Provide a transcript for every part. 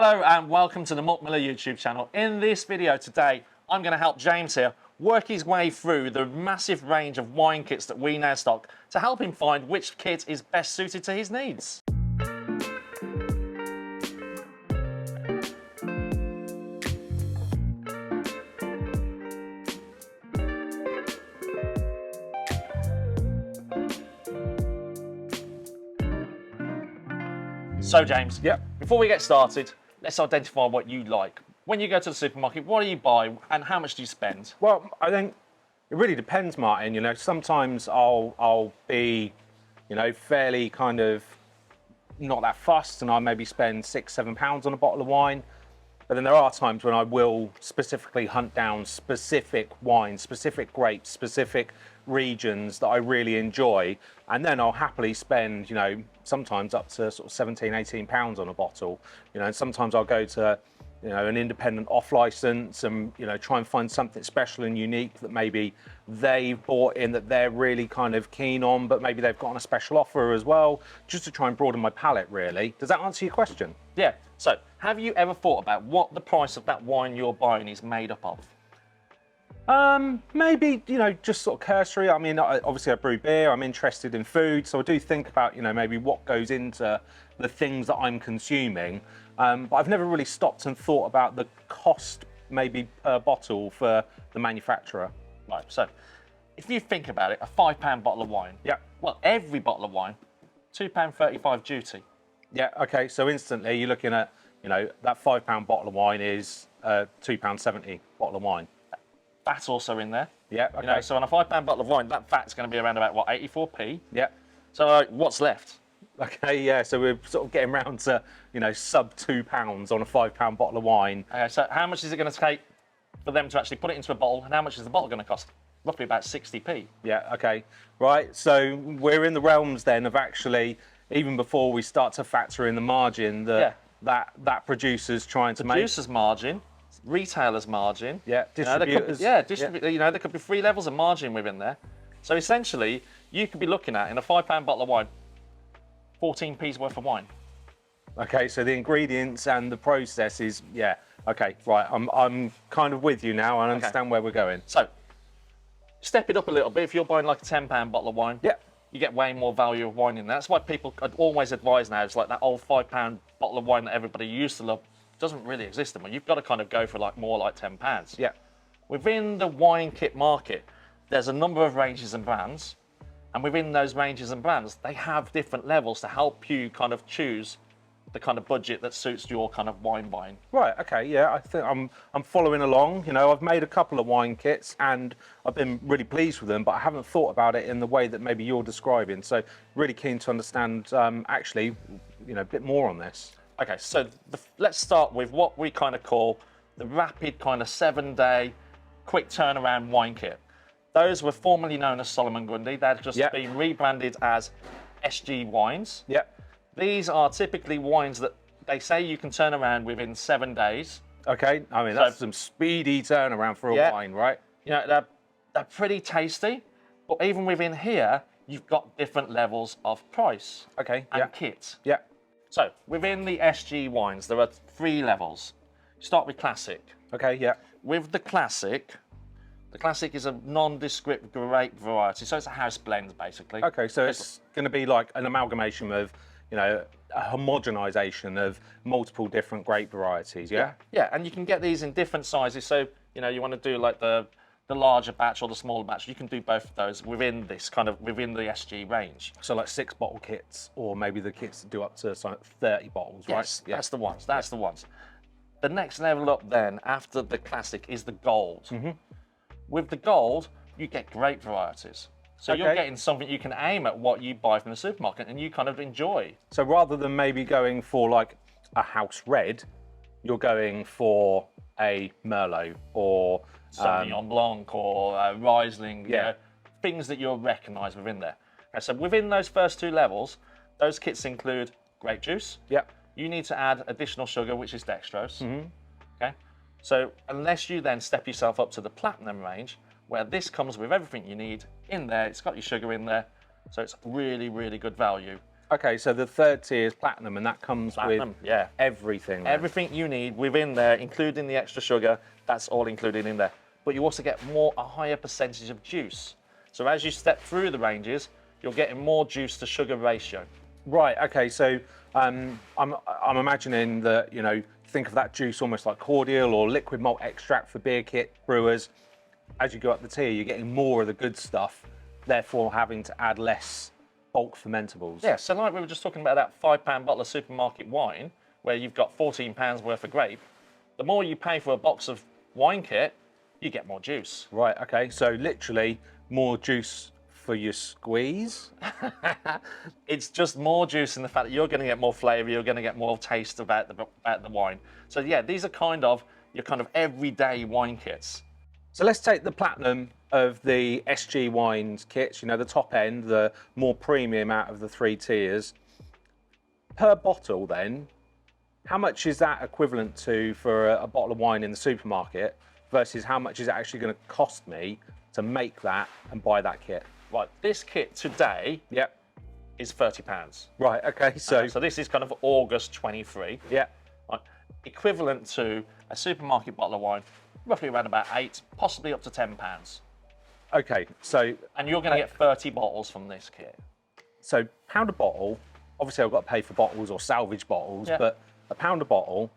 Hello and welcome to the Malt Miller YouTube channel. In this video today, I'm going to help James here work his way through the massive range of wine kits that we now stock to help him find which kit is best suited to his needs. So James, before we get started, let's identify what you like. When you go to the supermarket, what do you buy and how much do you spend? Well, I think it really depends, Martin. You know, sometimes I'll be, fairly kind of not that fussed, and I maybe spend £6-7 on a bottle of wine. But then there are times when I will specifically hunt down specific wines, specific grapes, specific regions that I really enjoy, and then I'll happily spend, sometimes up to sort of £17-18 on a bottle. And sometimes I'll go to, an independent off license and, try and find something special and unique that maybe they've bought in that they're really kind of keen on, but maybe they've got on a special offer as well, just to try and broaden my palette, really. Does that answer your question? Yeah. So, have you ever thought about what the price of that wine you're buying is made up of? Maybe, just sort of cursory. I mean, obviously I brew beer, I'm interested in food, so I do think about, maybe what goes into the things that I'm consuming. But I've never really stopped and thought about the cost maybe per bottle for the manufacturer. Right, so if you think about it, a £5 bottle of wine. Yeah. Well, every bottle of wine, £2.35 duty. Yeah, okay, so instantly you're looking at, that £5 bottle of wine is £2.70 bottle of wine. Fat's also in there. Yeah, okay. So on a £5 bottle of wine, that fat's going to be around about, what, 84p? Yeah. So what's left? Okay, yeah, so we're sort of getting round to, sub £2 on a £5 bottle of wine. Okay, so how much is it going to take for them to actually put it into a bottle, and how much is the bottle going to cost? Roughly about 60p. Yeah, okay. Right, so we're in the realms then of actually, even before we start to factor in the margin that producers trying to make. Producers' margin, retailers' margin. Yeah, distributors. There could be 3 levels of margin within there. So essentially, you could be looking at, in a £5 bottle of wine, 14p's worth of wine. Okay, so the ingredients and the process is, okay, right. I'm kind of with you now. I understand where we're going. So, step it up a little bit. If you're buying like a £10 bottle of wine, you get way more value of wine in there. That's why people always advise now. It's like that old £5 bottle of wine that everybody used to love doesn't really exist anymore. You've got to kind of go for more like £10. Yeah. Within the wine kit market, there's a number of ranges and brands. And within those ranges and brands, they have different levels to help you kind of choose the kind of budget that suits your kind of wine buying. Right, okay, yeah, I think I'm following along. I've made a couple of wine kits and I've been really pleased with them, but I haven't thought about it in the way that maybe you're describing. So really keen to understand actually, a bit more on this. Okay, so let's start with what we kind of call the rapid kind of 7-day quick turnaround wine kit. Those were formerly known as Solomon Grundy. They're just been rebranded as SG wines. Yeah. These are typically wines that they say you can turn around within 7 days. Okay, I mean, that's some speedy turnaround for a wine, right? They're pretty tasty, but even within here, you've got different levels of price and kit. Yeah. So within the SG wines, there are 3 levels. Start with Classic. Okay, yeah. With the Classic is a nondescript grape variety, so it's a house blend, basically. Okay, so it's going to be like an amalgamation of, a homogenization of multiple different grape varieties, yeah? Yeah, and you can get these in different sizes. So, you want to do like the larger batch or the smaller batch, you can do both of those within the SG range. So like 6 bottle kits, or maybe the kits that do up to 30 bottles, right? Yes, that's the ones, the ones. The next level up then, after the Classic, is the Gold. Mm-hmm. With the Gold, you get grape varieties. So you're getting something you can aim at what you buy from the supermarket and you kind of enjoy. So rather than maybe going for like a house red, you're going for a Merlot or Sauvignon Blanc or Riesling, things that you'll recognise within there. Okay, so within those first 2 levels, those kits include grape juice. Yeah. You need to add additional sugar, which is dextrose. Mm-hmm. Okay. So unless you then step yourself up to the Platinum range, where this comes with everything you need in there, it's got your sugar in there, so it's really, really good value. Okay, so the third tier is platinum, and that comes Platinum, with yeah. everything. Then. Everything you need within there, including the extra sugar, that's all included in there. But you also get a higher percentage of juice. So as you step through the ranges, you're getting more juice to sugar ratio. Right. Okay. So I'm imagining that think of that juice almost like cordial or liquid malt extract for beer kit brewers. As you go up the tier, you're getting more of the good stuff, therefore having to add less bulk fermentables. Yeah. So like we were just talking about that £5 bottle of supermarket wine, where you've got £14 worth of grape. The more you pay for a box of wine kit, you get more juice. Right. Okay. So literally more juice for your squeeze. It's just more juice in the fact that you're going to get more flavour, you're going to get more taste about the wine. So yeah, these are your kind of everyday wine kits. So let's take the platinum of the SG wines kits, the top end, the more premium out of the 3 tiers. Per bottle then, how much is that equivalent to for a bottle of wine in the supermarket versus how much is it actually going to cost me to make that and buy that kit? Right, this kit today Yep. is £30. Right, okay, so this is kind of August 23. yeah. Right, equivalent to a supermarket bottle of wine, roughly around about £8, possibly up to £10. Okay, so And you're going to get 30 bottles from this kit. so pound a bottle. Obviously, I've got to pay for bottles or salvage bottles, Yeah. but a pound a bottle,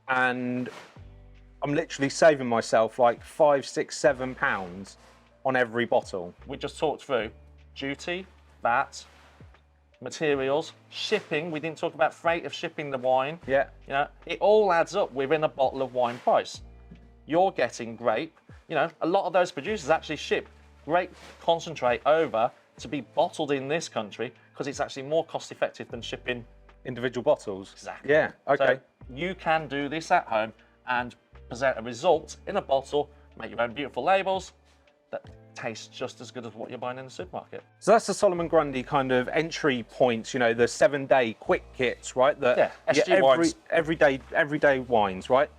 and I'm literally saving myself like £5, £6, £7 on every bottle. We just talked through duty, VAT, materials, shipping. We didn't talk about freight of shipping the wine. Yeah. It all adds up within a bottle of wine price. You're getting grape. A lot of those producers actually ship grape concentrate over to be bottled in this country because it's actually more cost effective than shipping Individual bottles. Exactly. Yeah. Okay. So you can do this at home and present a result in a bottle, make your own beautiful labels that taste just as good as what you're buying in the supermarket. So that's the Solomon Grundy kind of entry points, the 7-day quick kits, right? Yeah, SG wines. Everyday wines, right?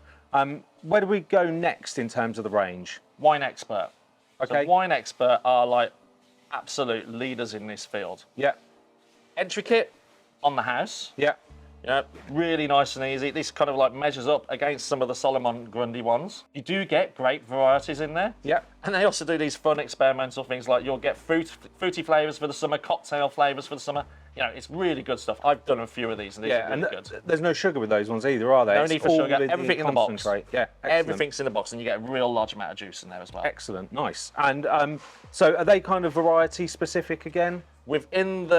Where do we go next in terms of the range? Wine Expert. Okay. So Wine Expert are like absolute leaders in this field. Yeah. Entry kit on the house. Yeah. Really nice and easy. This kind of like measures up against some of the Solomon Grundy ones. You do get grape varieties in there. Yeah. And they also do these fun experimental things like you'll get fruity flavours for the summer, cocktail flavours for the summer. It's really good stuff. I've done a few of these and these are really good. There's no sugar with those ones either, are there? No need for sugar. Everything in the box. Yeah. Excellent. Everything's in the box and you get a real large amount of juice in there as well. Excellent. Nice. And so are they kind of variety specific again? Within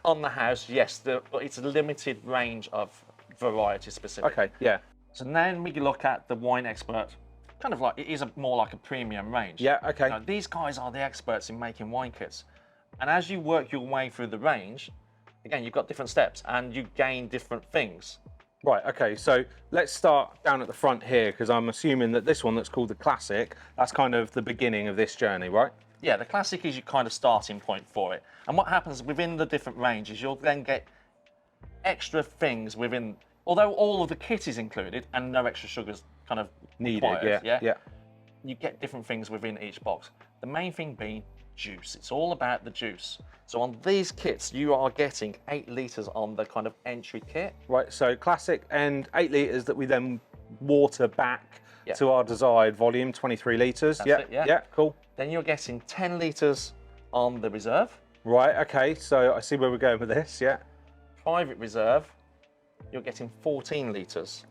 on the house, yes, but it's a limited range of variety specific. Okay. Yeah. So then we look at the Wine Expert, kind of like, it is more like a premium range. Yeah. Okay. These guys are the experts in making wine kits. And as you work your way through the range, again, you've got different steps and you gain different things. Right, okay, so let's start down at the front here because I'm assuming that this one that's called the Classic, that's kind of the beginning of this journey, right? Yeah, the Classic is your kind of starting point for it. And what happens within the different ranges, you'll then get extra things within, although all of the kit is included and no extra sugars kind of Needed, required, yeah. You get different things within each box. The main thing being juice. It's all about the juice. So on these kits, you are getting 8 litres on the kind of entry kit. Right, so Classic and 8 litres that we then water back Yeah. to our desired volume, 23 litres. That's Yeah, it, yeah. yeah, cool. Then you're getting 10 litres on the reserve. Right, okay, so I see where we're going with this, yeah. Private reserve, you're getting 14 litres.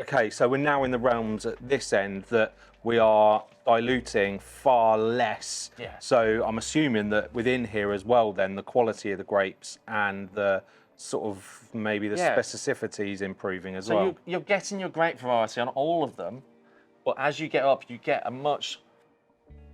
Okay, so we're now in the realms at this end that we are diluting far less. Yeah. So I'm assuming that within here as well, then the quality of the grapes and the sort of maybe the Yeah. specificities improving as So well. you're getting your grape variety on all of them, but as you get up, you get a much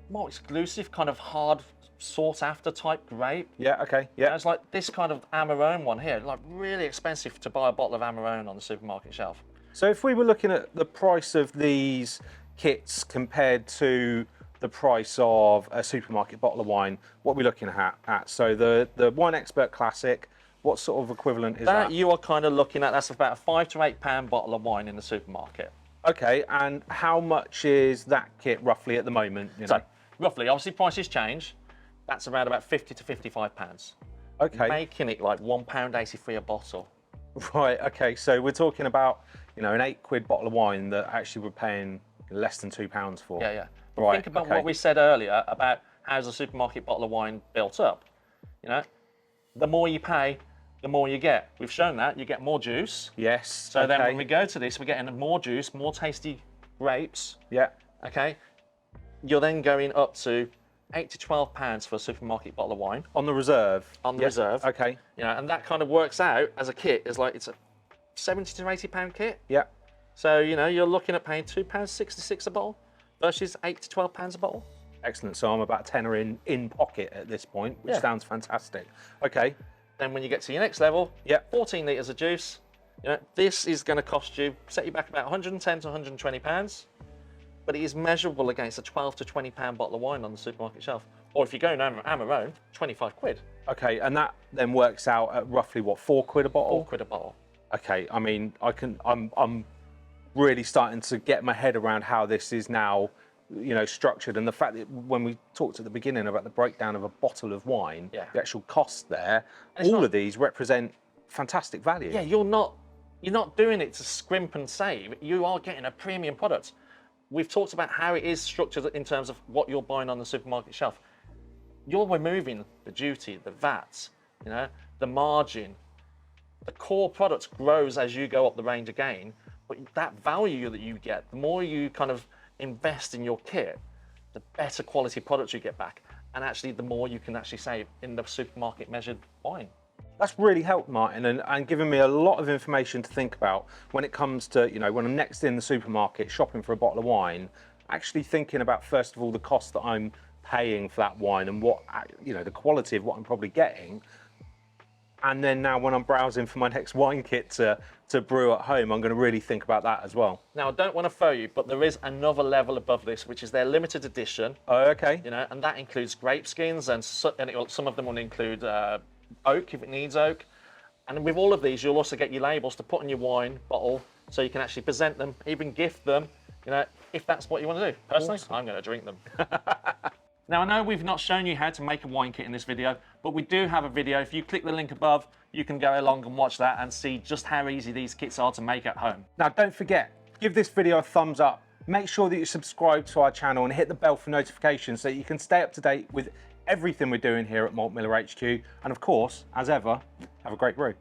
more exclusive kind of hard sought after type grape. Yeah, okay, And yeah. it's like this kind of Amarone one here, like really expensive to buy a bottle of Amarone on the supermarket shelf. So if we were looking at the price of these kits compared to the price of a supermarket bottle of wine, what are we looking at? So the Wine Expert Classic, what sort of equivalent is that? You are kind of looking at, that's about a £5 to £8 bottle of wine in the supermarket. Okay, and how much is that kit roughly at the moment? So roughly, obviously prices change. That's around about £50 to £55. Okay. making it like £1.83 a bottle. Right, okay, so we're talking about, you know, an £8 bottle of wine that actually we're paying less than £2 for. Yeah, yeah. But Right, think about okay. what we said earlier about how's a supermarket bottle of wine built up. You know, the more you pay, the more you get. We've shown that you get more juice. Yes. So then when we go to this, we're getting more juice, more tasty grapes. Yeah. Okay. You're then going up to £8 to £12 for a supermarket bottle of wine. On the reserve. On the Yeah, reserve. Okay. You know, and that kind of works out as a kit. It's like it's a £70 to £80 kit. Yeah. So, you know, you're looking at paying £2.66 a bottle versus £8 to £12 a bottle. Excellent. So I'm about a tenner in pocket at this point, which Yeah. sounds fantastic. Okay. Then when you get to your next level, Yeah. 14 litres of juice. You know, this is going to cost you, set you back about 110 to 120 pounds, but it is measurable against a 12 to 20 pound bottle of wine on the supermarket shelf. Or if you're going Amarone, 25 quid. Okay, and that then works out at roughly what, £4 a bottle? £4 a bottle. Okay, I mean, I'm really starting to get my head around how this is now, you know, structured, and the fact that when we talked at the beginning about the breakdown of a bottle of wine, Yeah. the actual cost there, And it's all not- of these represent fantastic value. Yeah, you're not doing it to scrimp and save. You are getting a premium product. We've talked about how it is structured in terms of what you're buying on the supermarket shelf. You're removing the duty, the VAT, you know, the margin. The core product grows as you go up the range again, but that value that you get, the more you kind of invest in your kit, the better quality products you get back, and actually the more you can actually save in the supermarket measured wine. That's really helped, Martin, and given me a lot of information to think about when it comes to, you know, when I'm next in the supermarket shopping for a bottle of wine, actually thinking about, first of all, the cost that I'm paying for that wine and what, you know, the quality of what I'm probably getting. And then now when I'm browsing for my next wine kit to brew at home, I'm going to really think about that as well. Now, I don't want to throw you, but there is another level above this, which is their limited edition, Oh, okay. you know, and that includes grape skins, and some of them will include oak if it needs oak. And with all of these, you'll also get your labels to put in your wine bottle, so you can actually present them, even gift them, you know, if that's what you want to do. Personally, I'm going to drink them. Now, I know we've not shown you how to make a wine kit in this video, but we do have a video. If you click the link above, you can go along and watch that and see just how easy these kits are to make at home. Now, don't forget, give this video a thumbs up. Make sure that you subscribe to our channel and hit the bell for notifications so that you can stay up to date with everything we're doing here at Malt Miller HQ. And of course, as ever, have a great brew.